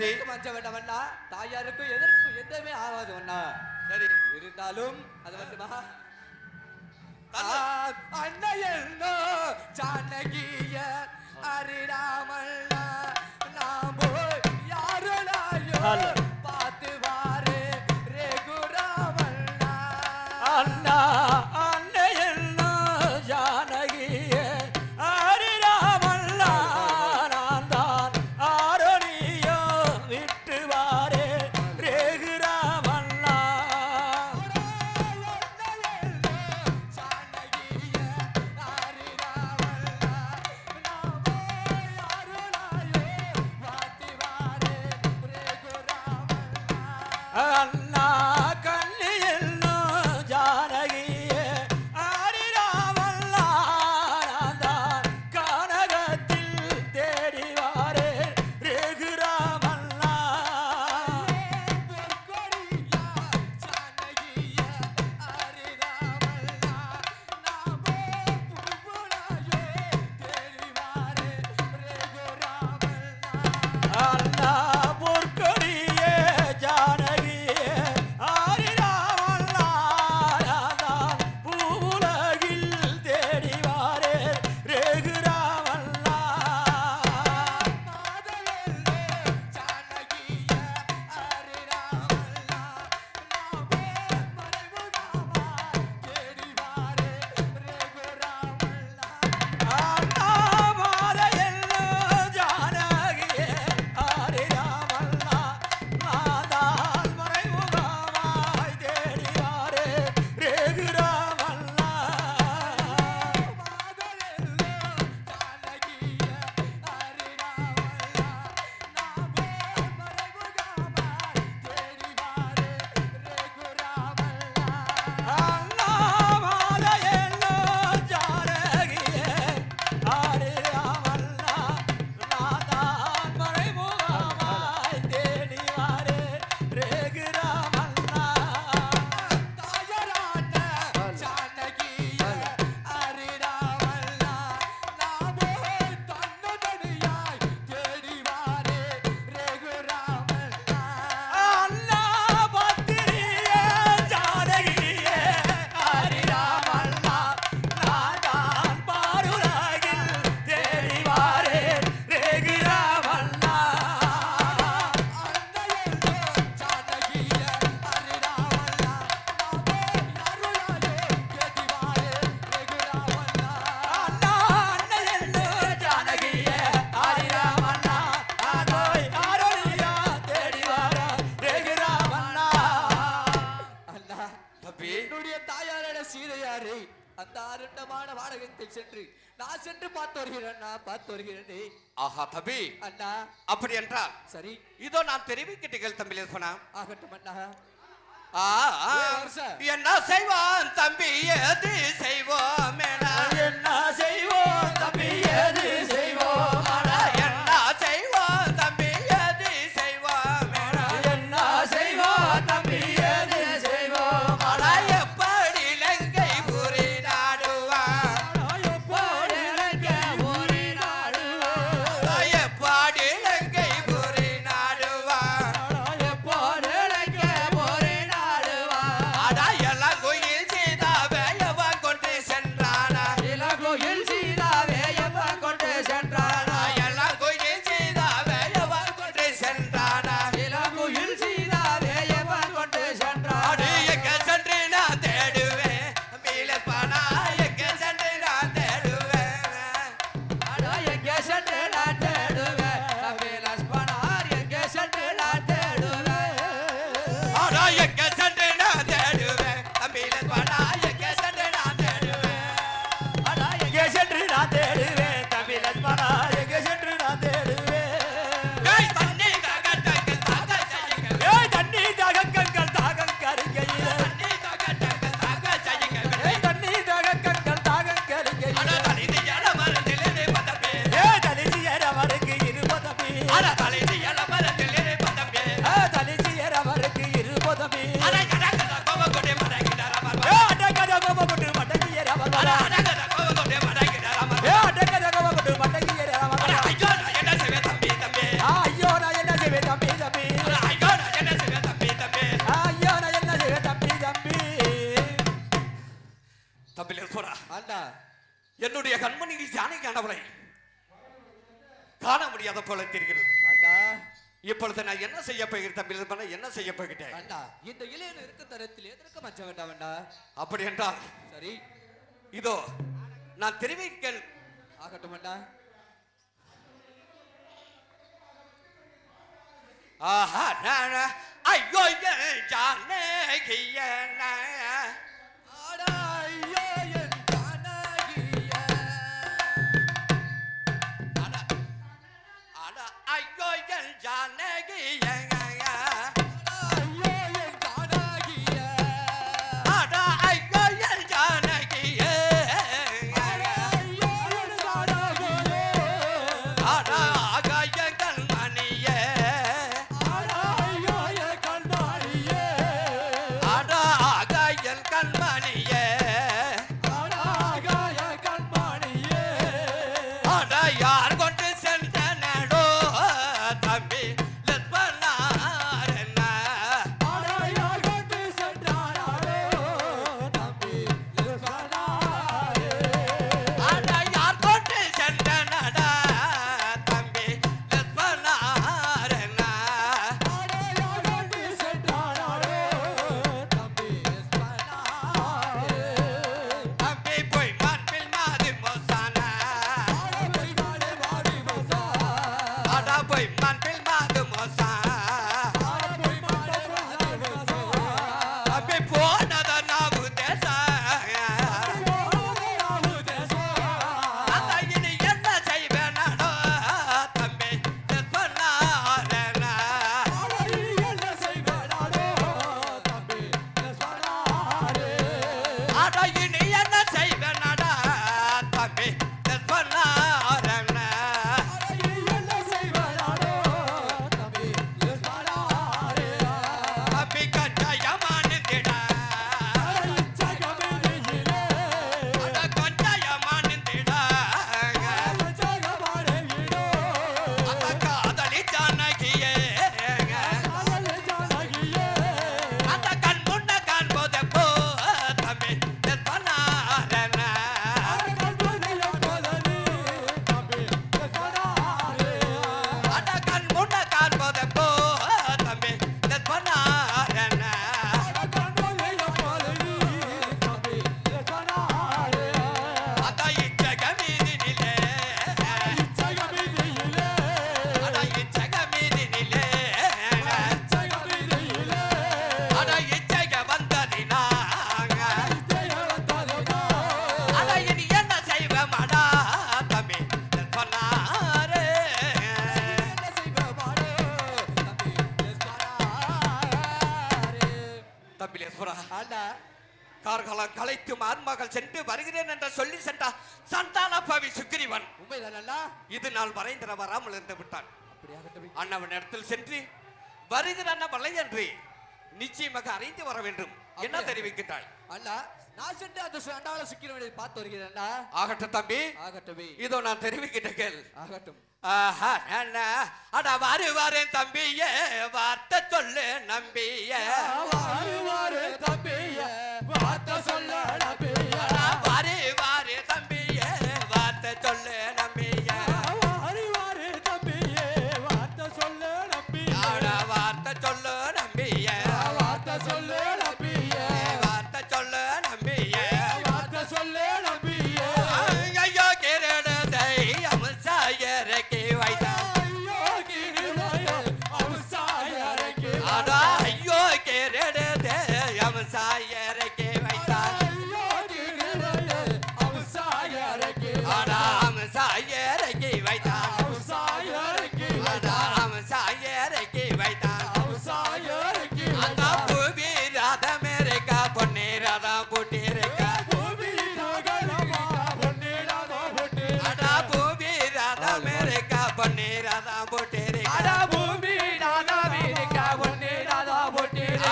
மஞ்ச வேண்டாமண்ணா, தாயாருக்கும் எதற்கும் எதுவுமே ஆகாது அண்ணா. சரி இருந்தாலும் அது வந்துமா அன்னையோ ஜானகிய அரிராமண்ணா நாம் போய் யாருனாயோ பார்த்து வாரு ரேகுராமண்ணா அண்ணா அன்னையோ ஜானகிய அரிராமண்ணா நான் தான் ஆரோனியோ விட்டு வாரு ரேகுராமண்ணா அண்ணா கண்ணியோ ஜானகிய அரிராமண்ணா நான் தான் கனகத்தில் தேடி வாரு ரேகுராமண்ணா அண்ணா பொற்கொடியே ஜானகியே ஆரிராமண்ணா நான் பூவுலகில் தேடி வாரே ரேகுராமண்ணா அண்ணா மாதையெல்லோ ஜானகியே ஆரிராமண்ணா நான் தான் மறைமுகமாய் தேடி வாரே ரேகுராமண்ணா அண்ணா மாதையெல்லோ ஜானகியே ஆரிராமண்ணா நான் தான் மறைமுகமாய் தேடி வாரே ரேகுராமண்ணா தாயரான ஜானகிய அரிராமண்ணா நாம் போய் தன்னதடியாய் தேடி வாரே ரேகுராமண்ணா அண்ணா பத்திரியே ஜானகியே அரிராமண்ணா நான் தான் பாருலகில் தேடி வாரே ரேகுராமண்ணா அண்ணா அன்னையோ ஜானகிய அரிராமண்ணா நான் போய் ஆரோனியா தேடி வாரே ரேகுராமண்ணா அண்ணா தம்பி என்னுடைய தாயாரோட சீதையாரை அந்த அருண்டமான வாடகத்தில் சென்று நான் சென்று பார்த்து வருகிறேன் ஆஹா தம்பி அண்ணா அப்படி என்றால் சரி இதோ நான் தெரிவிக்கிட்டீர்கள் தம்பி லட்சுமணா ஆகட்டும் அண்ணா என்ன செய்வான் தம்பி எது செய்வோம் என்ன செய்வோம் தம்பி எது செய்வோம் என்ன செய்வோம் தம்பி எது செய்வோம் என்ன செய்வோம் தம்பி எது செய்வோம் எப்படி இலங்கை புரி நாடுவான் எப்படி இலங்கை புரி நாடுவான் எப்படி இலங்கை புரி நாடுவான் எப்படி இலங்கை புரி நாடுவான் அடா எல்லாம் கோயில் சீதா வேயவன் கொண்டு சென்றானா இளங்கோயில் சீதாவே எவன் கொண்டு தம்பி ஐயோ நான் என்ன செய்வேன் தம்பி தம்பி ஐயோ நான் என்ன செய்வேன் தம்பி தம்பி தம்பிலேஸ்வரா ஆண்டா என்னுடைய கண்மணியில் ஜானகியானவளை காண முடியாத போல தெரிகிறது ஆண்டா இப்பொழுது நான் என்ன செய்ய போகிறேன் தம்பி என்ன செய்ய போகிறேன் ஆண்டா இந்த இலையில இருக்க தரத்தில் எதற்கு மச்ச வேண்டாம் வேண்டா அப்படி என்றால் சரி இதோ நான் தெரிவிக்க ஆகட்டும் வேண்டா ஆஹா ஐயோ ஜானகியன ஆடா ஐயோ என் ஜானகிய அட ஐயோ என் ஜானகியன யார் கொண்டு சென்றனடோ தம்பி கார்காலம் கலைத்து ஆன்மகள் சென்று வருகிறேன் என்று சொல்லி சென்றார் சந்தான பாவி சுக்கிரீவன். உண்மைதானே? இது நாள் வரைந்திர வராமல் இருந்து விட்டான். அண்ணவன் இடத்தில் சென்று வருகிறான் வலை என்று நிச்சயமாக அறிந்து வர வேண்டும். என்ன தெரிவிக்கிறாய்? அண்ணா நான் சென்று அந்த சண்டாள சுக்கிரீவனை பார்த்து வருகிறேன். ஆகட்டும் தம்பி, ஆகட்டும். இதோ நான் தெரிவிக்கிட்ட கேள். ஆகட்டும். அட வருவாரேன் தம்பியே, வார்த்தை சொல்லு நம்பியே. வருவாரே தம்பியே, வார்த்தை சொல்லு நம்பியே. வருவாரே தம்பியே, வார்த்தை சொல்லு நம்பியே. வருவாரே தம்பியே, வார்த்தை சொல்லு நம்பியே. வார்த்தை சொல்லு நம்பியே, வார்த்தை சொல்லு நம்பியே. வார்த்தை சொல்லு நம்பியே, வார்த்தை சொல்லு நம்பியே. ஐயோ கிரடதை அம்சாயரக்கி வைத்தா. ஐயோ கிரடதை அம்சாயரக்கி வைத்தா. அம்சாயரக்கி வைத்தா. அம்சாயரக்கி வைத்தா. அந்த பூவிராத மேரிக்கா பொன்னீராதா பூட்டிருக்கா. அடா பூவிராத மேரிக்கா பொன்னீராதா பூட்டிருக்கா.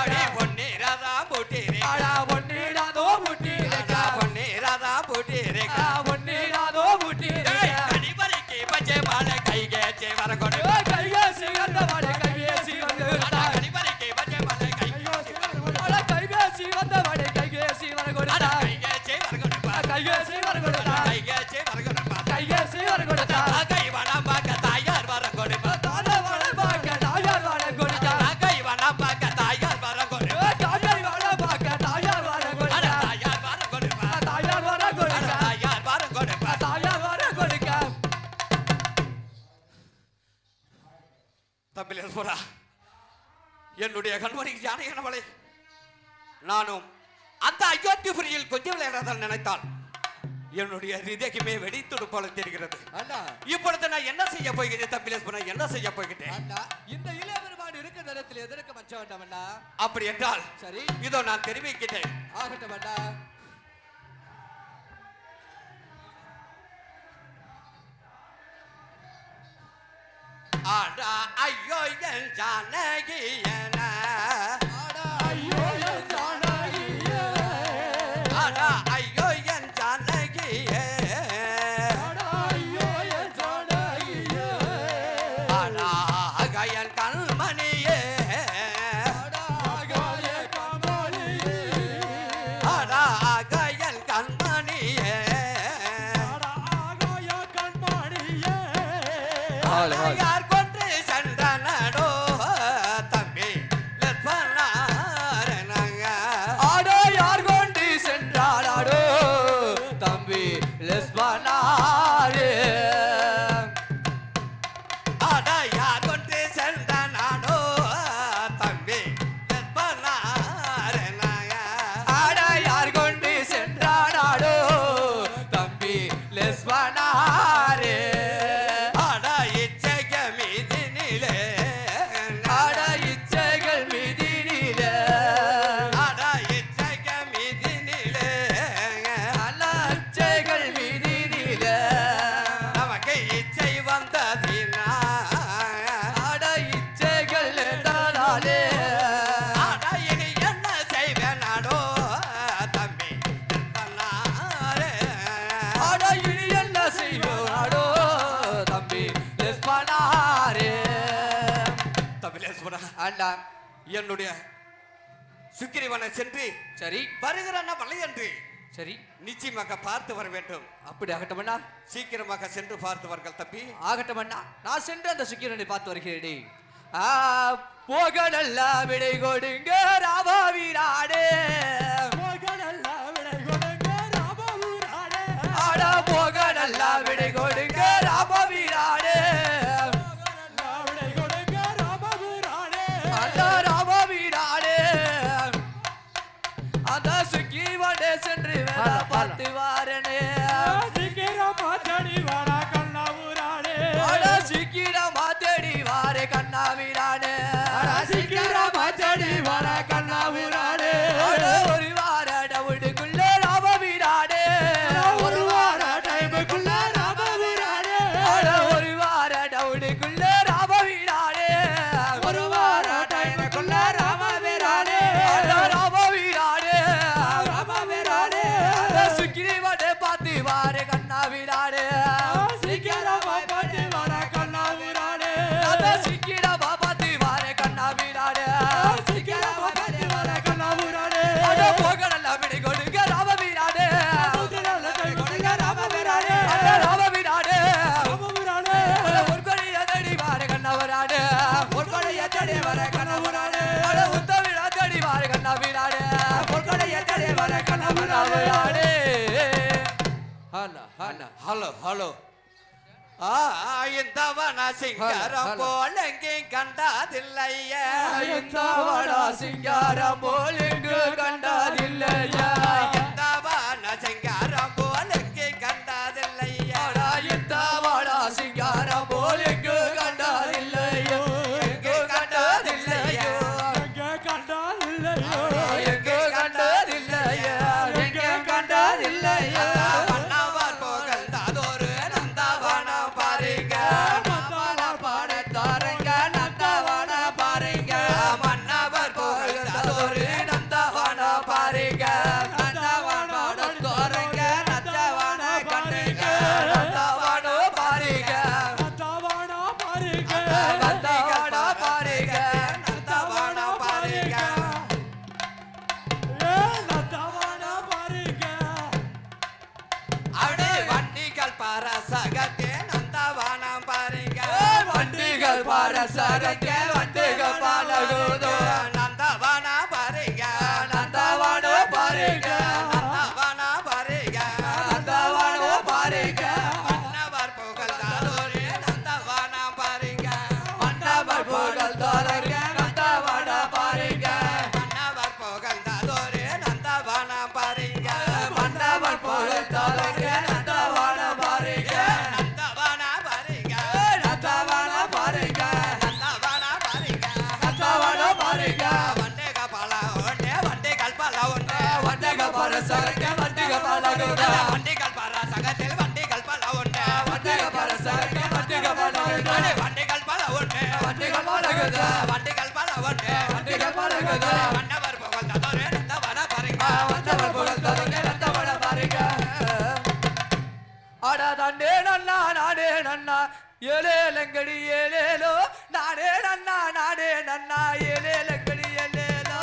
அடி பொன்னீராதா பூட்டிருக்கா. பொன்னீராதா பூட்டிருக்கா. கனிபறிக்கு பச்சை மாலை கைகேச்சி வரகொடு. தேவரா, என்னுடைய கண்மணிக்கு யானையானவளே, நானும் அந்த அயோத்திபுரியில் கொஞ்சம் விளையாடாதான் நினைத்தால் என்னுடைய ஹிருதயமே வெடித்துடு போல தெரிகிறது. அண்ணா, இப்பொழுது நான் என்ன செய்ய போகிறேன் தம்பி லட்சுமணன், என்ன செய்ய போகிறேன்? அண்ணா, இந்த இளைய பெருமான் இருக்கிற நேரத்தில் எதற்கு மச்ச வேண்டாம் அண்ணா? அப்படி என்றால் சரி, இதோ நான் தெரிவிக்கிறேன். ஆகட்டும் அண்ணா. ஆடா ஐயோ என் ஜானகியன, ஆடா ஐயோ என் ஜானகியே, ஆடா ஐயோ என் ஜானகியே, ஆடா ஐயோ என் ஜானகியே, ஆடா அகயன் கண்மணியே, ஆடா ஆகாய கண்மணியே, ஆடா அகயன் கண்மணியே, ஆடா ஆகாய கண்மணியே. யார் கொன்று சென்றனடோ தம்பி லட்சுமணாரனங்க, ஆடா யார் கொண்டு சென்றாடோ தம்பி லட்சுமணாரே, ஆடா யார் கொன்று சென்றனடோ தம்பி லட்சுமணாரனங்க, ஆடா யார் கொண்டு சென்றாடோ தம்பி லட்சுமணாரே, ஆடா இச்சக மீதினிலே, ஆடா இச்சைகள் மீதினிலே, ஆடா இச்சக மீதினிலே, ஆடா இச்சைகள் மீதினிலே, நமக்கு இச்சை வந்ததினா, ஆடா இச்சைகள் என்றாலே, ஆடா இனி என்ன செய்வேனாடோ தம்பி லட்சுமணாரே, ஆடா இனி என்ன செய்வாடோ தம்பி லட்சுமணாரே. தம்பி லட்சுமணா, அண்ணா, என்னுடைய சுக்கிரீவனை சென்று சரி வருகிறான வளையன்று சரி, நிச்சயமாக பார்த்து வர வேண்டும். அப்படி ஆகட்டும் அண்ணா, சீக்கிரமாக சென்று பார்த்து வார்கள் தம்பி. ஆகட்டும் அண்ணா. நான் சென்று அந்த சுக்கிரனை பார்த்து வருகிறேன். போக நல்ல விடை கொடுங்க ராமவீராடே, ஆடா போக நல்ல விடை கொடுங்க ராமவீராடே, அந்த ராமவீராடே, அந்த சுக்கிரவனே சென்று வேலை பார்த்து வாரனே, ஆடா சீக்கிரமா தேடி வாரே கண்ணாவீரானே, ஆடா ஒரு வார டவுடுக்குள்ள ராமவீரானே, ஆடா ஒரு வார டவுடுக்குள்ள ராமவீரானே, ஆடா ராமவீரானே, அந்த சுக்கிரவனே பார்த்து வாரே கண்ணாவீரானே, அந்த சீக்கிரமா பார்த்து வாரே கண்ணாவீரானே, ஆடா போக நல்ல விடை கொடுங்க ராமவீரானே, ஆடா ராமவீரானே, ஆடா ஒரு கொடிய தேடி வாரே கண்ணாவீரானே, ஆடா உத்தமிழா தேடி வாரே கண்ணாவீரானே, கண்ணாவீரானே. ஹலோ ஹலோ ஹலோ ஹலோ, இந்த வன சிங்காரம் போல் எங்கேயும் கண்டதில்லையே, இந்த வடா சிங்காரம் போல் எங்கு கண்டதில்லையா, இந்த வன சிங்காரம் போல் எங்கேயும் கண்டதில்லையே, ஆடா இந்த வடா சிங்காரம் போல் எங்கு கண்டதில்லையோ, எங்கு கண்டதில்லையோ, எங்கு கண்டதில்லையா, எங்கு கண்டதில்லையா, மன்னவர் புகழ்ந்ததொரு நந்தவனம் பாருங்க, பாடத்தாருங்க நந்தவன பாருங்க, மன்னவர் புகழ்ந்ததொரு நந்தவன பாருங்க, நந்தவன பாடத்தாருங்க நந்தவன கண்டுங்க, நந்தவன பாருங்க, நந்தவன பாருங்க, நந்தவனம் பாருங்க, அடே வண்டிகள் பரசகத்தே நந்தவனம் பாருங்க, வண்டிகள் பாரசகத்தே வண்டிகள் பாலகுதோ, நந்தவனம் பாருங்க, நந்தவன பாருங்க, நந்தவனம் பாருங்க, நந்தவன பாருங்க, மன்னவர் புகழ்ந்ததொரு நந்தவனம் பாருங்க, மன்னவர் புகழ் தர பழகுதா வண்டிகள் பரசகத்தில் வண்டிகள் பல உண்டு வண்டிகள் பரசகத்தில் வண்டிகள் பல உண்டு வண்டிகள் பல உண்டு வண்டிகள் பழகுதா வண்டிகள் பல உண்டு வண்டிகள் பழகுதா மன்னவர் புகழ் ததோரே நந்தவன பாருங்க வந்தவர் புகழ் தருங்க நந்தவன பாருங்க அடா தண்டே நன்னா நாடே நன்னா ஏலேலங்கடி ஏலேலோ நாடே நன்னா நாடே நன்னா ஏலேலங்கடி ஏலேலோ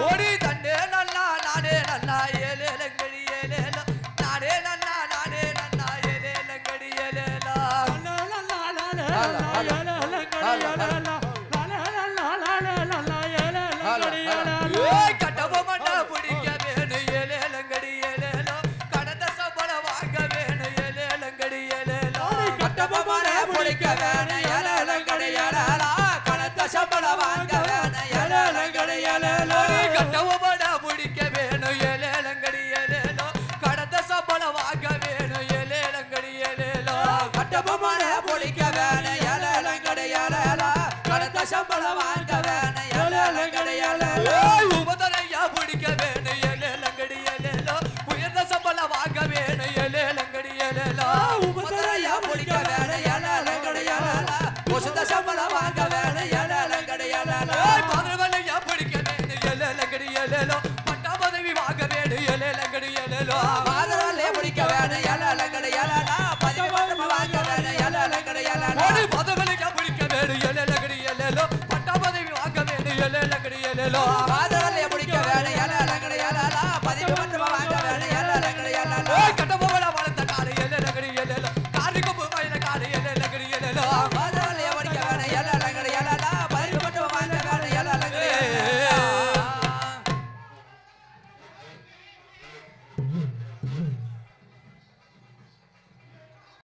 ஓடி தண்டே நன்னா நாடே நன்னா ஏலேலங்கடி ஏலேலோ நாடே நன்னா நாடே நன்னா ஏலேலங்கடி ஏலேலோ கட்டபொம்மன பிடிக்க வேணும் ஏலேலங்கடி ஏலேலோ கடந்த சம்பள வாங்க வேணும் ஏலேலங்கடி ஏலேலோ கட்டபொம்மன பிடிக்க வேணும் ஏலேலங்கடி ஏலேலோ கடந்த சம்பள வாங்க வேணும் ஏலேலங்கடி ஏலேலோ கட்டபொம்மன பிடிக்க வேணும் ஏலேலங்கடி ஏலேலோ கடந்த சம்பள வாங்க வேணும் ஏலேலங்கடி ஏலேலோ கட்டபொம்மன பிடிக்க வேணும் ஏலேலங்கடி ஏலேலோ கடந்த சம்பள வாங்க வேணும் ஏலேலங்கடி ஏலேலோ உபதரையா பிடிக்க வேணும் ஏலேலங்கடி ஏலேலோ உயர்ந்த சம்பள வாங்க வேணும் ஏலேலங்கடி ஏலேலோ உபதரையா பிடிக்க வேணும் ஏலேலங்கடி ஏலேலோ உயர்ந்த சம்பள வாங்க வேணும் ஏலேலங்கடி ஏலேலோ பதவியா பிடிக்க வேணும் ஏலேலங்கடி ஏலேலோ பட்டா பதவி வாங்க வேணும் ஏலேலங்கடி ஏலேலோ பதவியே பிடிக்க வேணும் ஏலேலங்கடி ஏலேலோ பதவி வாங்க வேணும் ஏலேலங்கடி ஏலேலோ பதவியா பிடிக்க வேணும் ஏலேலங்கடி ஏலேலோ பட்டா பதவி வாங்க வேணும் ஏலேலங்கடி ஏலேலோ